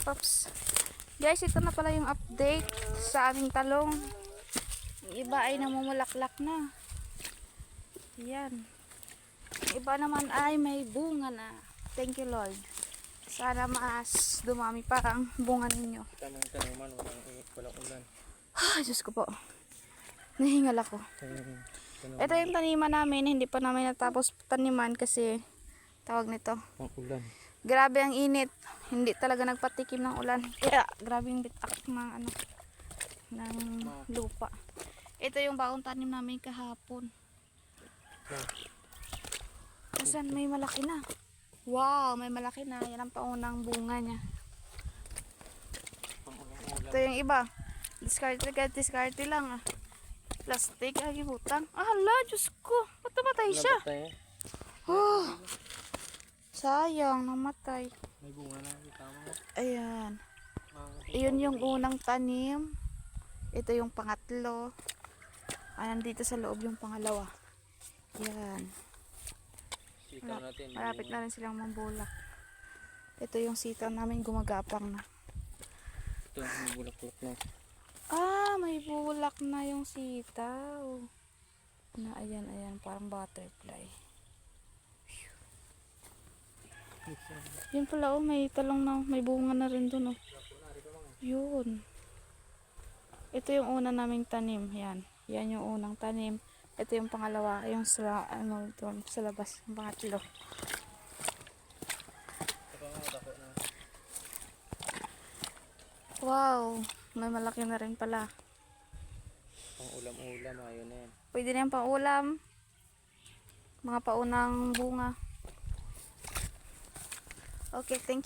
Pops. Guys, ito na pala yung update sa aming talong. Yung iba ay namumulaklak na. Yan. Yung iba naman ay may bunga na. Thank you Lord. Sana mas dumami pa ang bunga ninyo. Tanong-tanong walang ulan. Ay, Diyos ko po. Nahingal ako. Ito yung taniman namin. Hindi pa namin natapos taniman kasi tawag nito. Ang ulan. Grabe ang init. Hindi talaga nagpatikim ng ulan. Kaya grabe yung bitak ng lupa. Ito yung bagong tanim namin kahapon. Kasan may malaki na. Wow, may malaki na. Yan ang paunang bunga niya. Ito yung iba. Discarte lang ah. Plastic, ay butang. Ah, hala, Diyos ko. Ba't namatay siya? Oh, sayang, namatay. May bunga na. Tama. Ayan. Iyon yung unang tanim. Ito yung pangatlo. Ayan, dito sa loob yung pangalawa. Yan. Sitaw natin. Malapit na rin silang mambulak. Ito yung sitaw namin gumagapang na. Ito, may bulak-bulak na. Ah, may bulak na yung sitaw. Na ayan, parang butterfly. Yun pala oh, may talong na, may bunga na rin dun oh. Yun. Ito yung una naming tanim, yan. Yan yung unang tanim. Ito yung pangalawa, yung sa doon sa labas, yung pangatlo. Wow, may malaki na rin pala. Pang ulam-ulam, ayun na yan. Pwede na yung pang ulam. Mga paunang bunga. Okay, thank you.